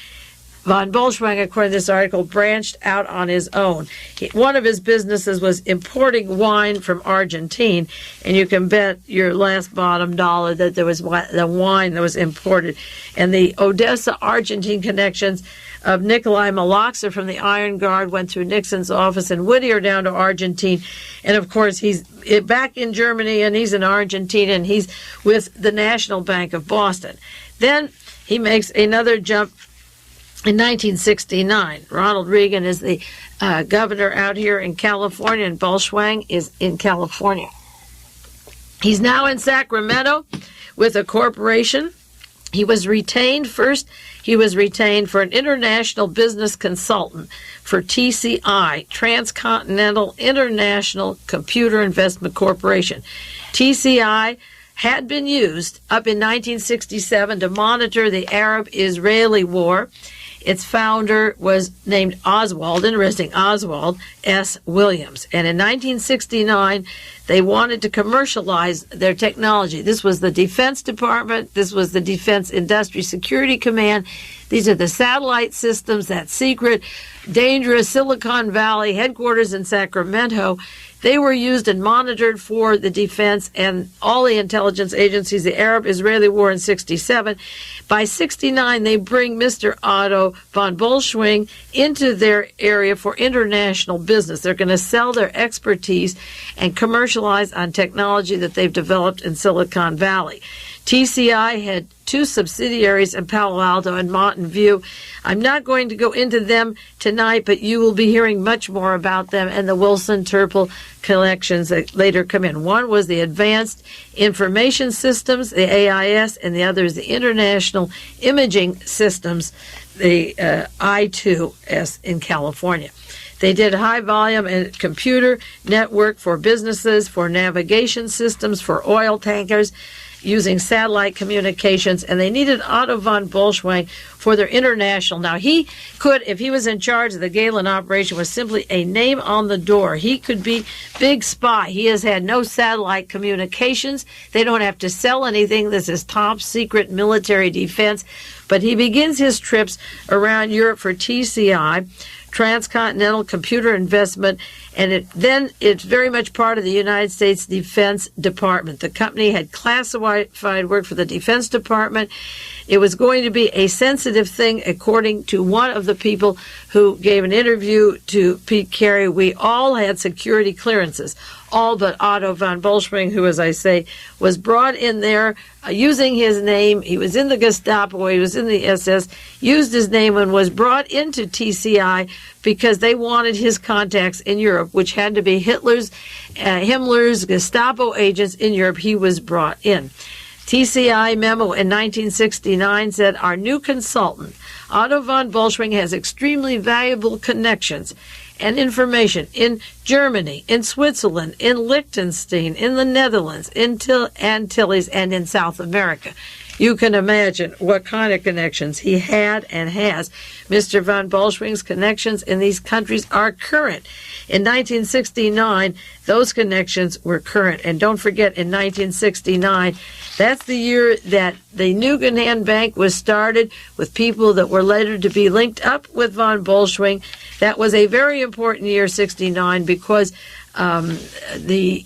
S2: von Bolschwing, according to this article, branched out on his own. One of his businesses was importing wine from Argentina, and you can bet your last bottom dollar that there was the wine that was imported. And the Odessa, Argentine connections of Nikolai Maloxa from the Iron Guard went through Nixon's office in Whittier down to Argentina. And, of course, he's back in Germany, and he's in Argentina, and he's with the National Bank of Boston. Then he makes another jump in 1969. Ronald Reagan is the governor out here in California, and Bolschwing is in California. He's now in Sacramento with a corporation. He was retained first. He was retained for an international business consultant for TCI, Transcontinental International Computer Investment Corporation. TCI had been used up in 1967 to monitor the Arab-Israeli war. Its founder was named Oswald, interesting, Oswald S. Williams. And in 1969, they wanted to commercialize their technology. This was the Defense Department. This was the Defense Industry Security Command. These are the satellite systems, that secret, dangerous Silicon Valley headquarters in Sacramento. They were used and monitored for the defense and all the intelligence agencies, the Arab-Israeli war in 67. By 69, they bring Mr. Otto von Bolschwing into their area for international business. They're going to sell their expertise and commercialize on technology that they've developed in Silicon Valley. TCI had two subsidiaries in Palo Alto and Mountain View. I'm not going to go into them tonight, but you will be hearing much more about them and the Wilson Turple collections that later come in. One was the Advanced Information Systems, the AIS, and the other is the International Imaging Systems, the I2S in California. They did high volume and computer network for businesses, for navigation systems, for oil tankers, using satellite communications, and they needed Otto von Bolschwing for their international. Now, he could, if he was in charge of the Gehlen operation, was simply a name on the door. He could be big spy. He has had no satellite communications. They don't have to sell anything. This is top secret military defense. But he begins his trips around Europe for TCI, Transcontinental Computer Investment, and it's very much part of the United States Defense Department. The company had classified work for the Defense Department. It was going to be a sensitive thing, according to one of the people who gave an interview to Pete Carey. We all had security clearances, all but Otto von Bolschwing, who, as I say, was brought in there using his name. He was in the Gestapo, he was in the SS, used his name and was brought into TCI because they wanted his contacts in Europe, which had to be Himmler's Gestapo agents in Europe. He was brought in. TCI memo in 1969 said, our new consultant, Otto von Bolschwing, has extremely valuable connections and information in Germany, in Switzerland, in Liechtenstein, in the Netherlands, in Antilles, and in South America. You can imagine what kind of connections he had and has. Mr. von Bolschwing's connections in these countries are current. In 1969, those connections were current. And don't forget, in 1969, that's the year that the Guggenheim Bank was started with people that were later to be linked up with von Bolschwing. That was a very important year, 69, because the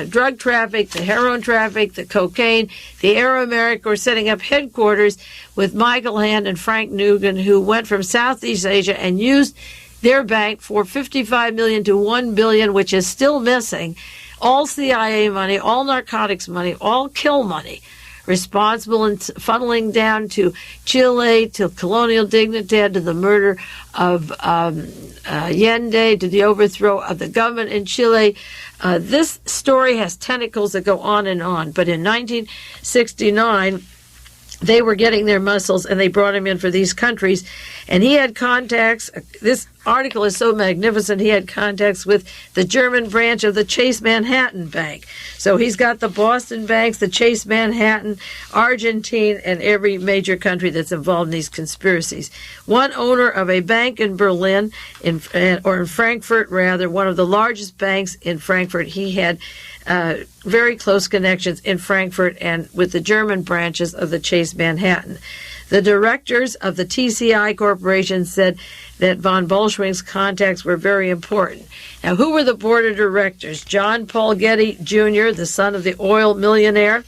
S2: drug traffic, the heroin traffic, the cocaine, the Arab-America were setting up headquarters with Michael Hand and Frank Nugent, who went from Southeast Asia and used their bank for $55 million to $1 billion, which is still missing. All CIA money, all narcotics money, all kill money, responsible and funneling down to Chile, to Colonial Dignidad, to the murder of Allende, to the overthrow of the government in Chile. This story has tentacles that go on and on. But in 1969, they were getting their muscles, and they brought him in for these countries. And he had contacts. This article is so magnificent. He had contacts with the German branch of the Chase Manhattan Bank. So he's got the Boston banks, the Chase Manhattan, Argentine, and every major country that's involved in these conspiracies. One owner of a bank in Berlin, or in Frankfurt rather, one of the largest banks in Frankfurt. He had very close connections in Frankfurt and with the German branches of the Chase Manhattan. The directors of the TCI Corporation said that von Bolschwing's contacts were very important. Now, who were the board of directors? John Paul Getty Jr., the son of the oil millionaire.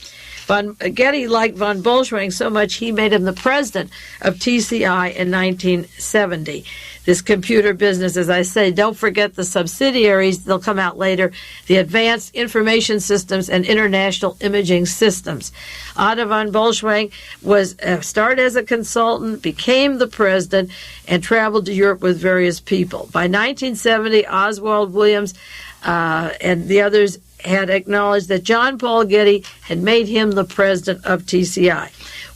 S2: Getty liked von Bolschwing so much he made him the president of TCI in 1970. This computer business, as I say, don't forget the subsidiaries, they'll come out later, the Advanced Information Systems and International Imaging Systems. Otto von Bolschwing was started as a consultant, became the president, and traveled to Europe with various people. By 1970, Oswald Williams and the others had acknowledged that John Paul Getty had made him the president of TCI.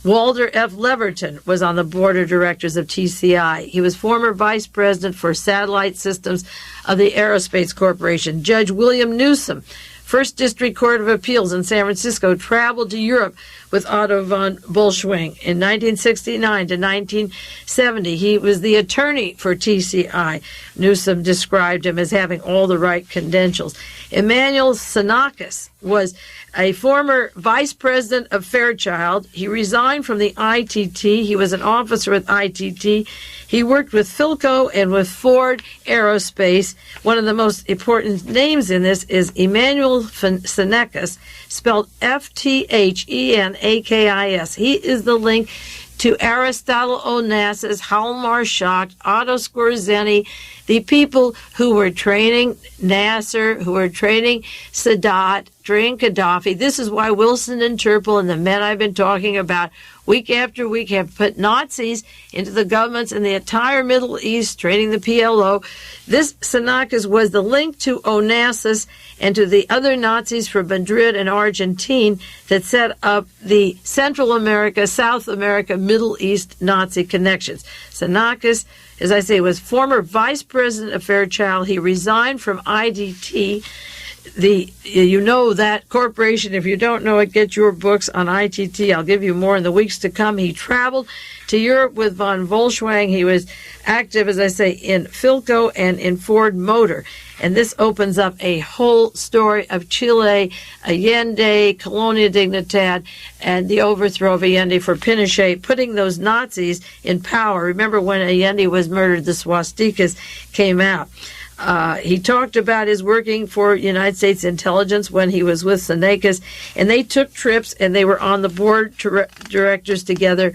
S2: Walter F. Leverton was on the board of directors of TCI. He was former vice president for satellite systems of the Aerospace Corporation. Judge William Newsom, First District Court of Appeals in San Francisco, traveled to Europe with Otto von Bolschwing. In 1969 to 1970, he was the attorney for TCI. Newsom described him as having all the right credentials. Emmanuel Xenakis was a former vice president of Fairchild. He resigned from the ITT. He was an officer with ITT. He worked with Philco and with Ford Aerospace. One of the most important names in this is Emmanuel Xenakis, spelled Fthenkis. He is the link to Aristotle Onassis, Hjalmar Schacht, Otto Skorzeny, the people who were training Nasser, who were training Sadat, training Gaddafi. This is why Wilson and Turple and the men I've been talking about week after week have put Nazis into the governments in the entire Middle East, training the PLO. This Xenakis was the link to Onassis and to the other Nazis from Madrid and Argentina that set up the Central America, South America, Middle East Nazi connections. Xenakis, as I say, was former vice president of Fairchild. He resigned from IDT. You know that corporation. If you don't know it, get your books on ITT. I'll give you more in the weeks to come. He traveled to Europe with von Bolschwing. He was active, as I say, in Philco and in Ford Motor. And this opens up a whole story of Chile, Allende, Colonia Dignidad, and the overthrow of Allende for Pinochet, putting those Nazis in power. Remember when Allende was murdered, the swastikas came out. He talked about his working for United States intelligence when he was with Xenakis, and they took trips, and they were on the board directors together,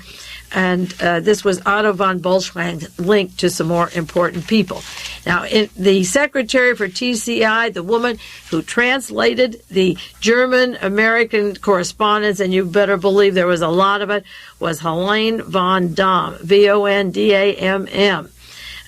S2: and this was Otto von Bolschwing linked to some more important people. Now, the secretary for TCI, the woman who translated the German-American correspondence, and you better believe there was a lot of it, was Helene von Damm, Vondamm.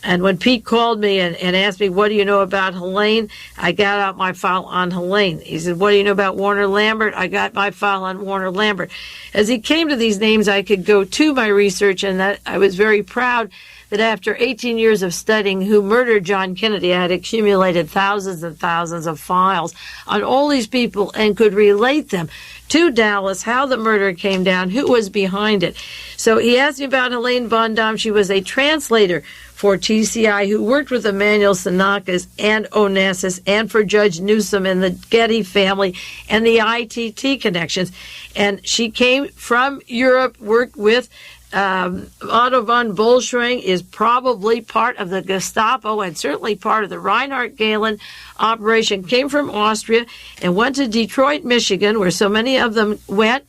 S2: And when Pete called me and asked me, what do you know about Helene? I got out my file on Helene. He said, what do you know about Warner Lambert? I got my file on Warner Lambert. As he came to these names, I could go to my research, and that I was very proud that after 18 years of studying who murdered John Kennedy, I had accumulated thousands and thousands of files on all these people and could relate them to Dallas, how the murder came down, who was behind it. So he asked me about Helene von Damm. She was a translator for TCI who worked with Emmanuel Xenakis and Onassis and for Judge Newsom and the Getty family and the ITT connections. And she came from Europe, worked with Otto von Bolschwing, is probably part of the Gestapo and certainly part of the Reinhard Gehlen operation, came from Austria and went to Detroit, Michigan, where so many of them went,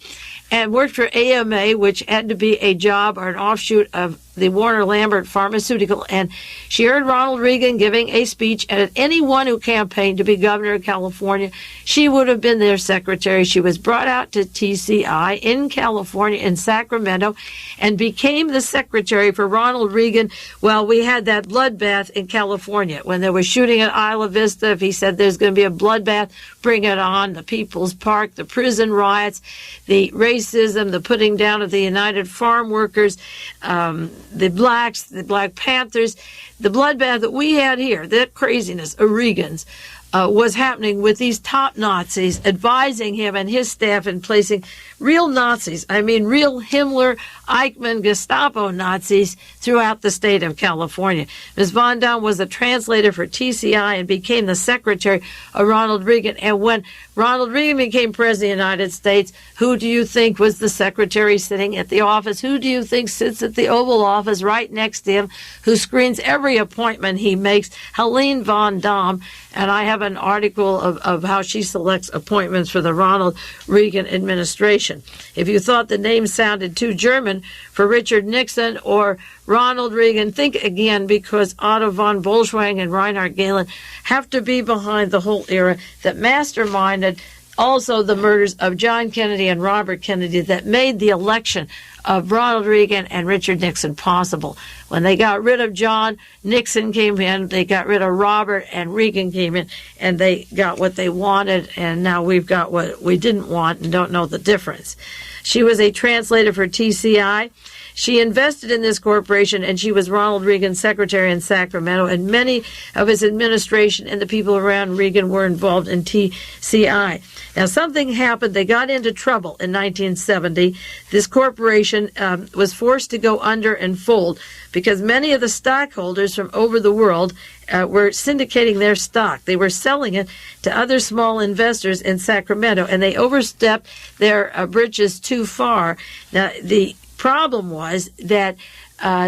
S2: and worked for AMA, which had to be a job or an offshoot of the Warner Lambert Pharmaceutical, and she heard Ronald Reagan giving a speech, and anyone who campaigned to be governor of California, she would have been their secretary. She was brought out to TCI in California, in Sacramento, and became the secretary for Ronald Reagan while we had that bloodbath in California. When they were shooting at Isla Vista, if he said there's going to be a bloodbath, bring it on. The People's Park, the prison riots, the racism, the putting down of the United Farm Workers, the blacks, the Black Panthers, the bloodbath that we had here, that craziness of Reagan's, was happening with these top Nazis advising him and his staff in placing real Nazis, I mean real Himmler, Eichmann, Gestapo Nazis throughout the state of California. Ms. Von Daum was a translator for TCI and became the secretary of Ronald Reagan. And when Ronald Reagan became president of the United States, who do you think was the secretary sitting at the office? Who do you think sits at the Oval Office right next to him, who screens every appointment he makes? Helene Von Daum. And I have an article of how she selects appointments for the Ronald Reagan administration. If you thought the name sounded too German for Richard Nixon or Ronald Reagan, think again, because Otto von Bolschwing and Reinhard Gehlen have to be behind the whole era that masterminded also the murders of John Kennedy and Robert Kennedy that made the election of Ronald Reagan and Richard Nixon possible. When they got rid of John, Nixon came in, they got rid of Robert, and Reagan came in, and they got what they wanted, and now we've got what we didn't want and don't know the difference. She was a translator for TCI. She invested in this corporation, and she was Ronald Reagan's secretary in Sacramento, and many of his administration and the people around Reagan were involved in TCI. Now, something happened. They got into trouble in 1970. This corporation was forced to go under and fold because many of the stockholders from over the world were syndicating their stock. They were selling it to other small investors in Sacramento, and they overstepped their britches too far. Now, the problem was that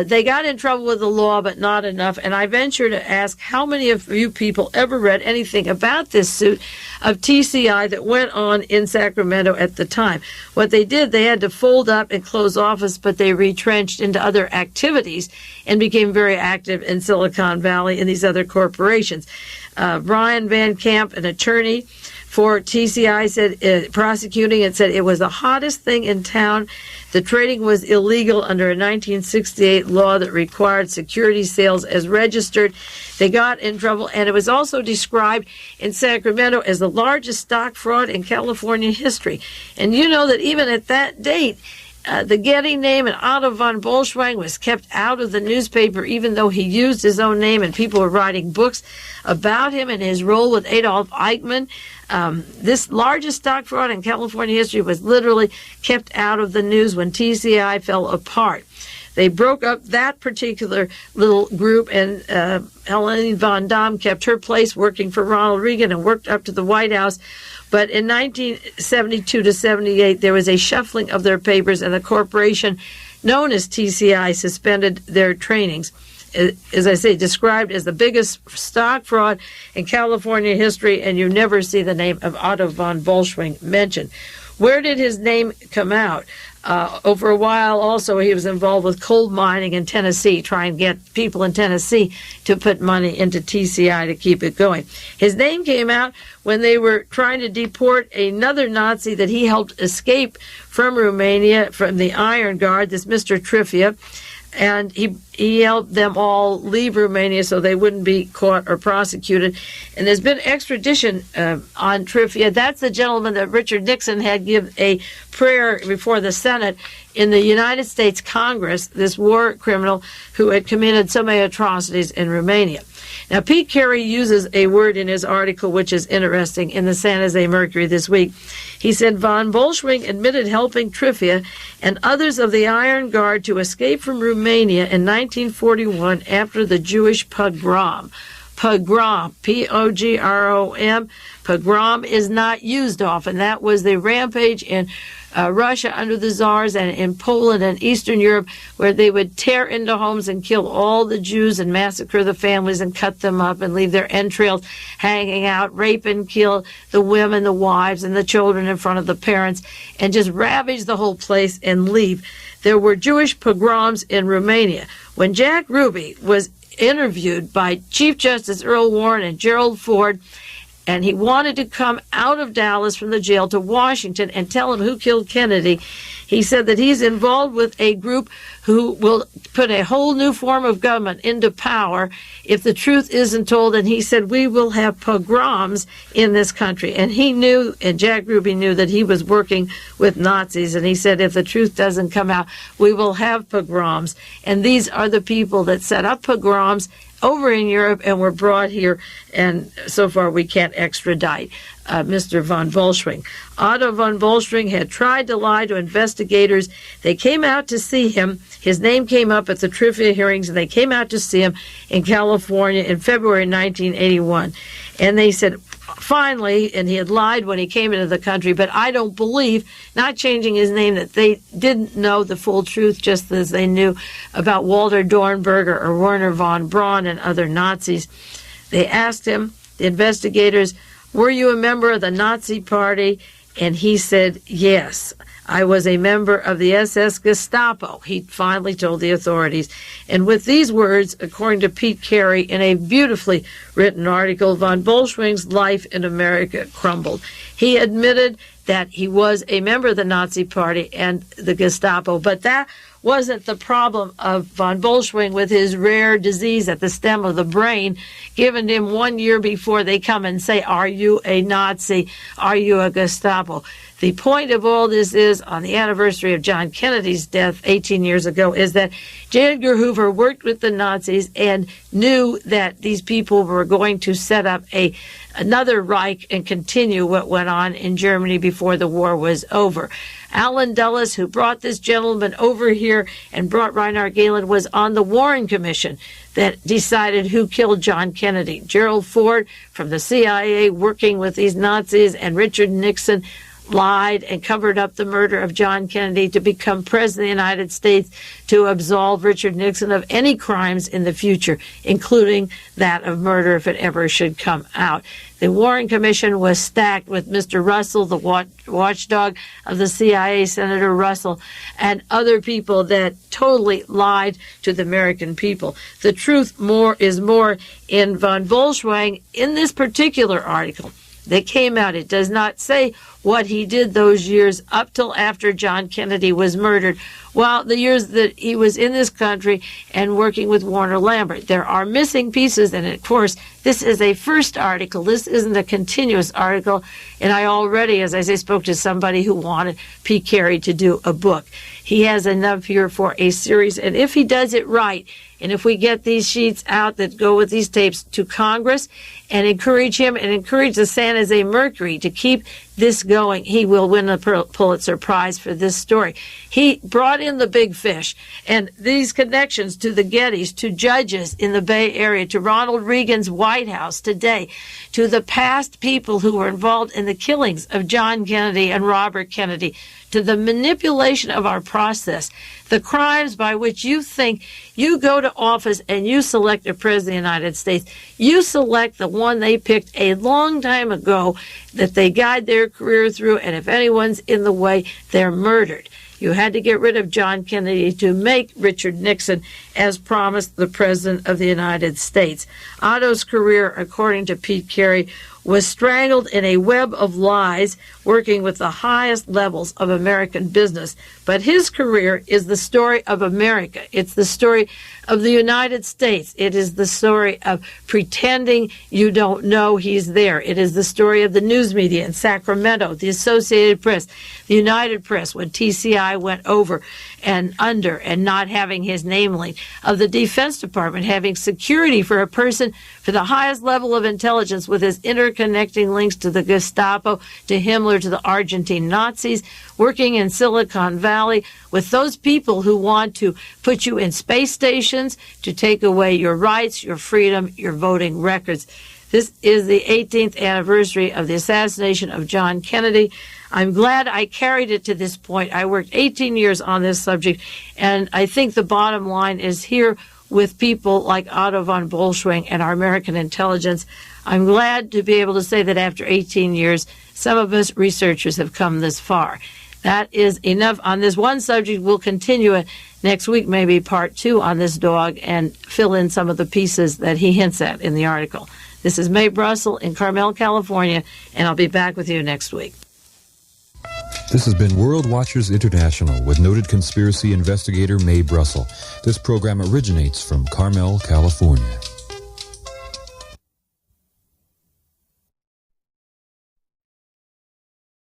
S2: they got in trouble with the law, but not enough. And I venture to ask how many of you people ever read anything about this suit of TCI that went on in Sacramento at the time. What they did, they had to fold up and close office, but they retrenched into other activities and became very active in Silicon Valley and these other corporations. Brian Van Camp, an attorney for TCI, said, prosecuting it, said it was the hottest thing in town. The trading was illegal under a 1968 law that required security sales as registered. They got in trouble, and it was also described in Sacramento as the largest stock fraud in California history. And you know that even at that date, the Getty name and Otto von Bolschwing was kept out of the newspaper, even though he used his own name, and people were writing books about him and his role with Adolf Eichmann. This largest stock fraud in California history was literally kept out of the news when TCI fell apart. They broke up that particular little group, and Helene Von Daum kept her place working for Ronald Reagan and worked up to the White House. But in 1972 to 78, there was a shuffling of their papers, and the corporation known as TCI suspended their trainings. As I say, described as the biggest stock fraud in California history, and you never see the name of Otto von Bolschwing mentioned. Where did his name come out? Over a while, also, he was involved with coal mining in Tennessee, trying to get people in Tennessee to put money into TCI to keep it going. His name came out when they were trying to deport another Nazi that he helped escape from Romania, from the Iron Guard, this Mr. Trifia. And he helped them all leave Romania so they wouldn't be caught or prosecuted. And there's been extradition on Trifia. That's the gentleman that Richard Nixon had give a prayer before the Senate in the United States Congress, this war criminal who had committed so many atrocities in Romania. Now, Pete Carey uses a word in his article which is interesting in the San Jose Mercury this week. He said, Von Bolschwing admitted helping Trifia and others of the Iron Guard to escape from Romania in 1941 after the Jewish pogrom. pogrom, P-O-G-R-O-M. Pogrom is not used often. That was the rampage in Russia under the Tsars and in Poland and Eastern Europe, where they would tear into homes and kill all the Jews and massacre the families and cut them up and leave their entrails hanging out, rape and kill the women, the wives, and the children in front of the parents, and just ravage the whole place and leave. There were Jewish pogroms in Romania. When Jack Ruby was interviewed by Chief Justice Earl Warren and Gerald Ford, and he wanted to come out of Dallas from the jail to Washington and tell him who killed Kennedy, he said that he's involved with a group who will put a whole new form of government into power if the truth isn't told. And he said, we will have pogroms in this country. And he knew, and Jack Ruby knew, that he was working with Nazis. And he said, if the truth doesn't come out, we will have pogroms. And these are the people that set up pogroms over in Europe and were brought here, and so far we can't extradite Mr. von Bolschwing. Otto von Bolschwing had tried to lie to investigators. They came out to see him. His name came up at the trivia hearings, and they came out to see him in California in February 1981. And they said, finally, and he had lied when he came into the country, but I don't believe, not changing his name, that they didn't know the full truth, just as they knew about Walter Dornberger or Werner von Braun and other Nazis. They asked him, the investigators, were you a member of the Nazi Party? And he said, yes, I was a member of the SS Gestapo, he finally told the authorities. And with these words, according to Pete Carey, in a beautifully written article, von Bolschwing's life in America crumbled. He admitted that he was a member of the Nazi Party and the Gestapo, but that wasn't the problem of von Bolschwing with his rare disease at the stem of the brain, given him 1 year before they come and say, are you a Nazi? Are you a Gestapo? The point of all this is, on the anniversary of John Kennedy's death 18 years ago, is that J. Edgar Hoover worked with the Nazis and knew that these people were going to set up another Reich and continue what went on in Germany before the war was over. Allen Dulles, who brought this gentleman over here and brought Reinhard Gehlen, was on the Warren Commission that decided who killed John Kennedy. Gerald Ford from the CIA working with these Nazis, and Richard Nixon lied and covered up the murder of John Kennedy to become president of the United States, to absolve Richard Nixon of any crimes in the future, including that of murder if it ever should come out. The Warren Commission was stacked with Mr. Russell, the watchdog of the CIA, Senator Russell, and other people that totally lied to the American people. The truth is more in von Bolschwing. In this particular article that came out, it does not say what he did those years up till after John Kennedy was murdered, while the years that he was in this country and working with Warner Lambert. There are missing pieces, and of course, this is a first article. This isn't a continuous article, and I already, as I say, spoke to somebody who wanted Pete Carey to do a book. He has enough here for a series, and if he does it right, and if we get these sheets out that go with these tapes to Congress and encourage him and encourage the San Jose Mercury to keep this going, he will win a Pulitzer Prize for this story. He brought in the big fish, and these connections to the Gettys, to judges in the Bay Area, to Ronald Reagan's White House today, to the past people who were involved in the killings of John Kennedy and Robert Kennedy, to the manipulation of our process, the crimes by which you think you go to office and you select a president of the United States. You select the one they picked a long time ago that they guide their career through, and if anyone's in the way, they're murdered. You had to get rid of John Kennedy to make Richard Nixon, as promised, the President of the United States. Otto's career, according to Pete Carey, was strangled in a web of lies, working with the highest levels of American business. But his career is the story of America. It's the story of the United States. It is the story of pretending you don't know he's there. It is the story of the news media in Sacramento, the Associated Press, the United Press, when TCI FBI went over and under and not having his name linked, of the Defense Department having security for a person for the highest level of intelligence with his interconnecting links to the Gestapo, to Himmler, to the Argentine Nazis, working in Silicon Valley with those people who want to put you in space stations, to take away your rights, your freedom, your voting records. This is the 18th anniversary of the assassination of John Kennedy. I'm glad I carried it to this point. I worked 18 years on this subject, and I think the bottom line is here with people like Otto von Bolschwing and our American intelligence. I'm glad to be able to say that after 18 years, some of us researchers have come this far. That is enough on this one subject. We'll continue it next week, maybe part 2 on this dog, and fill in some of the pieces that he hints at in the article. This is Mae Brussell in Carmel, California, and I'll be back with you next week.
S1: This has been World Watchers International with noted conspiracy investigator Mae Brussell. This program originates from Carmel, California.